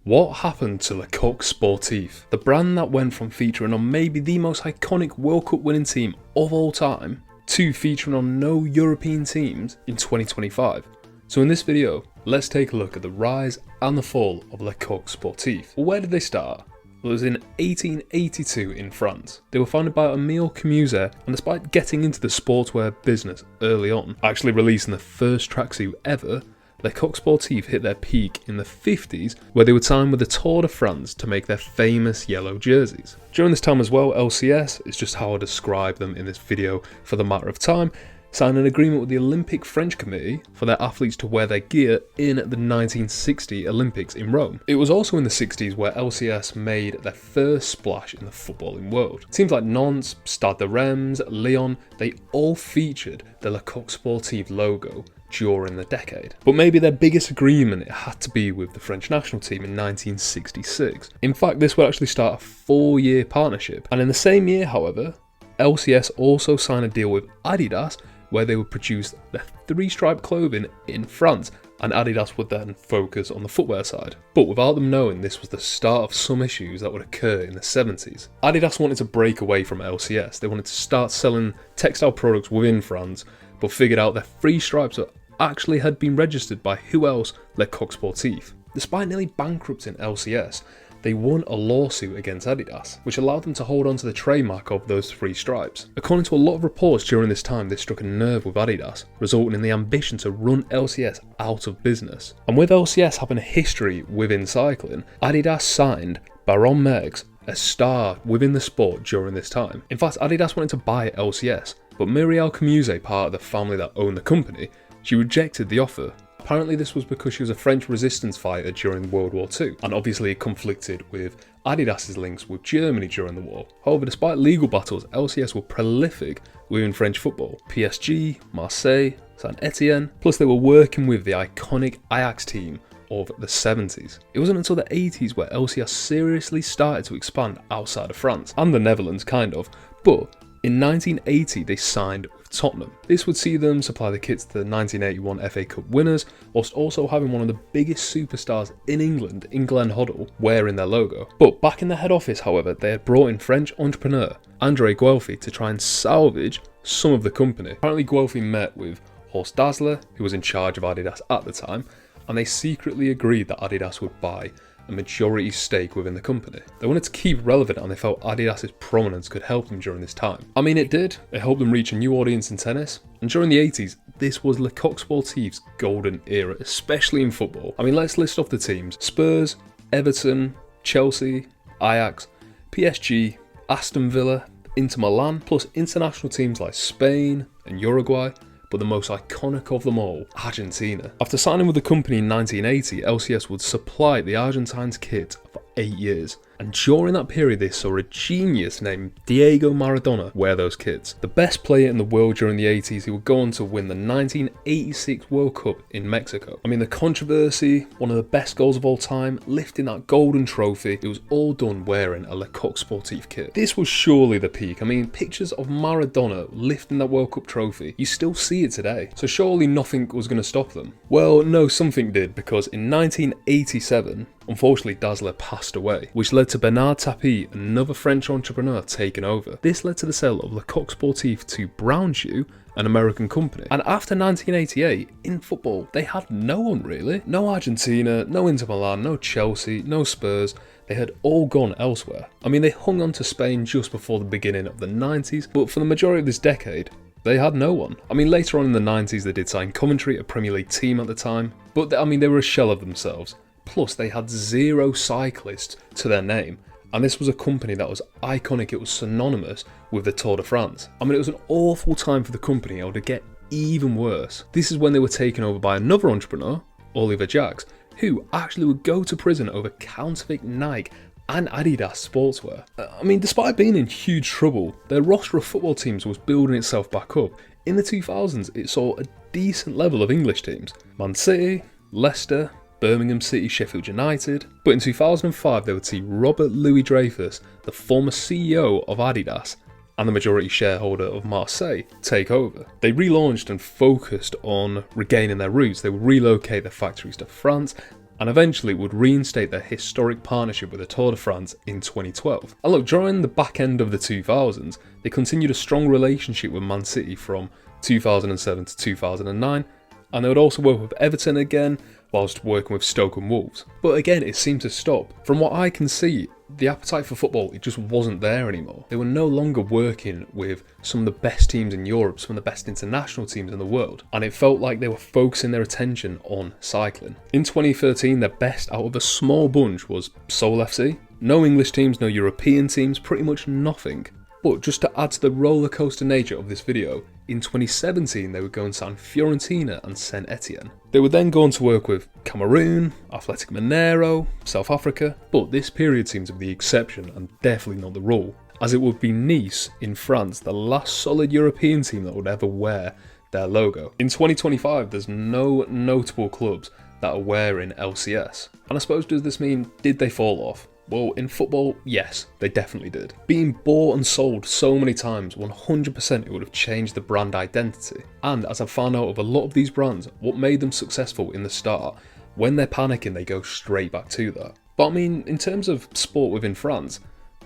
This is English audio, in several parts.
What happened to Le Coq Sportif, the brand that went from featuring on maybe the most iconic World Cup winning team of all time to featuring on no European teams in 2025? So in this video, let's take a look at the rise and the fall of Le Coq Sportif. Well, where did they start? Well, it was in 1882 in France. They were founded by Emile Camusset, and despite getting into the sportswear business early on, actually releasing the first tracksuit ever, Le Coq Sportif hit their peak in the 50s, where they would sign with the Tour de France to make their famous yellow jerseys. During this time as well, LCS, is just how I describe them in this video for the matter of time, signed an agreement with the Olympic French Committee for their athletes to wear their gear in the 1960 Olympics in Rome. It was also in the 60s where LCS made their first splash in the footballing world. Teams like Nantes, Stade de Reims, Lyon, they all featured the Le Coq Sportif logo during the decade. But maybe their biggest agreement it had to be with the French national team in 1966. In fact, this would actually start a 4-year partnership. And in the same year, however, LCS also signed a deal with Adidas where they would produce their 3-stripe clothing in France, and Adidas would then focus on the footwear side. But without them knowing, this was the start of some issues that would occur in the 70s. Adidas wanted to break away from LCS. They wanted to start selling textile products within France, but figured out their 3 stripes actually had been registered by who else? Le Coq Sportif. Despite nearly bankrupting LCS, they won a lawsuit against Adidas, which allowed them to hold on to the trademark of those 3 stripes. According to a lot of reports during this time, this struck a nerve with Adidas, resulting in the ambition to run LCS out of business. And with LCS having a history within cycling, Adidas signed Baron Merckx, a star within the sport during this time. In fact, Adidas wanted to buy LCS, but Muriel Camusset, part of the family that owned the company, she rejected the offer. Apparently this was because she was a French resistance fighter during World War II, and obviously it conflicted with Adidas's links with Germany during the war. However, despite legal battles, LCS were prolific within French football. PSG, Marseille, Saint-Etienne, plus they were working with the iconic Ajax team of the 70s. It wasn't until the 80s where LCS seriously started to expand outside of France, and the Netherlands kind of, but in 1980 they signed with Tottenham. This would see them supply the kits to the 1981 FA Cup winners, whilst also having one of the biggest superstars in England, in Glenn Hoddle, wearing their logo. But back in the head office, however, they had brought in French entrepreneur André Guelfi to try and salvage some of the company. Apparently Guelfi met with Horst Dassler, who was in charge of Adidas at the time, and they secretly agreed that Adidas would buy a majority stake within the company. They wanted to keep relevant, and they felt Adidas's prominence could help them during this time. I mean, it did. It helped them reach a new audience in tennis. And during the 80s, this was Le Coq Sportif's golden era, especially in football. I mean, let's list off the teams. Spurs, Everton, Chelsea, Ajax, PSG, Aston Villa, Inter Milan, plus international teams like Spain and Uruguay, but the most iconic of them all, Argentina. After signing with the company in 1980, LCS would supply the Argentines kit for 8 years. And during that period, they saw a genius named Diego Maradona wear those kits. The best player in the world during the 80s, he would go on to win the 1986 World Cup in Mexico. I mean, the controversy, one of the best goals of all time, lifting that golden trophy, it was all done wearing a Le Coq Sportif kit. This was surely the peak. I mean, pictures of Maradona lifting that World Cup trophy, you still see it today. So surely nothing was going to stop them. Well, no, something did, because in 1987, unfortunately, Dassler passed away, which led to Bernard Tapie, another French entrepreneur, taking over. This led to the sale of Le Coq Sportif to Brown Shoe, an American company. And after 1988, in football, they had no one really. No Argentina, no Inter Milan, no Chelsea, no Spurs. They had all gone elsewhere. I mean, they hung on to Spain just before the beginning of the 90s, but for the majority of this decade, they had no one. I mean, later on in the 90s, they did sign Coventry, a Premier League team at the time, but I mean, they were a shell of themselves. Plus, they had 0 cyclists to their name, and this was a company that was iconic. It was synonymous with the Tour de France. I mean, it was an awful time for the company. It would get even worse. This is when they were taken over by another entrepreneur, Oliver Jacques, who actually would go to prison over counterfeit Nike and Adidas sportswear. I mean, despite being in huge trouble, their roster of football teams was building itself back up. In the 2000s, it saw a decent level of English teams. Man City, Leicester, Birmingham City, Sheffield United. But in 2005, they would see Robert Louis Dreyfus, the former CEO of Adidas and the majority shareholder of Marseille, take over. They relaunched and focused on regaining their roots. They would relocate their factories to France and eventually would reinstate their historic partnership with the Tour de France in 2012. And look, during the back end of the 2000s, they continued a strong relationship with Man City from 2007 to 2009, and they would also work with Everton again, whilst working with Stoke and Wolves. But again, it seemed to stop. From what I can see, the appetite for football, it just wasn't there anymore. They were no longer working with some of the best teams in Europe, some of the best international teams in the world, and it felt like they were focusing their attention on cycling. In 2013, their best out of a small bunch was Seoul FC. No English teams, no European teams, pretty much nothing. But just to add to the roller coaster nature of this video, in 2017 they would go and sign Fiorentina and Saint Etienne. They would then go on to work with Cameroon, Athletic Mineiro, South Africa, but this period seems to be the exception and definitely not the rule, as it would be Nice in France, the last solid European team that would ever wear their logo. In 2025 there's no notable clubs that are wearing LCS, and I suppose, does this mean, did they fall off? Well, in football, yes, they definitely did. Being bought and sold so many times, 100% it would have changed the brand identity. And as I've found out of a lot of these brands, what made them successful in the start, when they're panicking, they go straight back to that. But I mean, in terms of sport within France,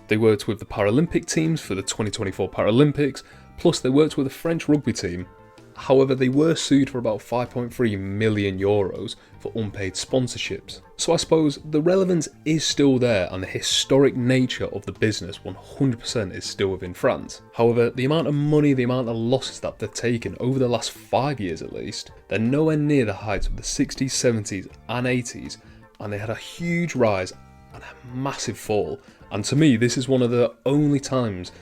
they worked with the Paralympic teams for the 2024 Paralympics, plus they worked with the French rugby team. However, they were sued for about 5.3 million euros for unpaid sponsorships. So I suppose the relevance is still there and the historic nature of the business 100% is still within France. However, the amount of money, the amount of losses that they've taken over the last 5 years at least, they're nowhere near the heights of the 60s, 70s and 80s, and they had a huge rise and a massive fall. And to me, this is one of the only times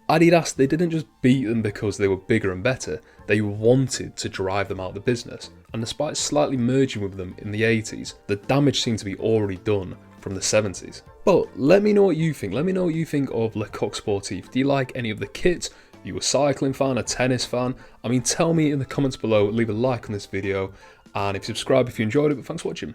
Adidas, they didn't just beat them because they were bigger and better, they wanted to drive them out of the business. And despite slightly merging with them in the 80s, the damage seemed to be already done from the 70s. But let me know what you think. Let me know what you think of Le Coq Sportif. Do you like any of the kits? Are you a cycling fan, a tennis fan? I mean, tell me in the comments below, leave a like on this video, and if you subscribe if you enjoyed it, but thanks for watching.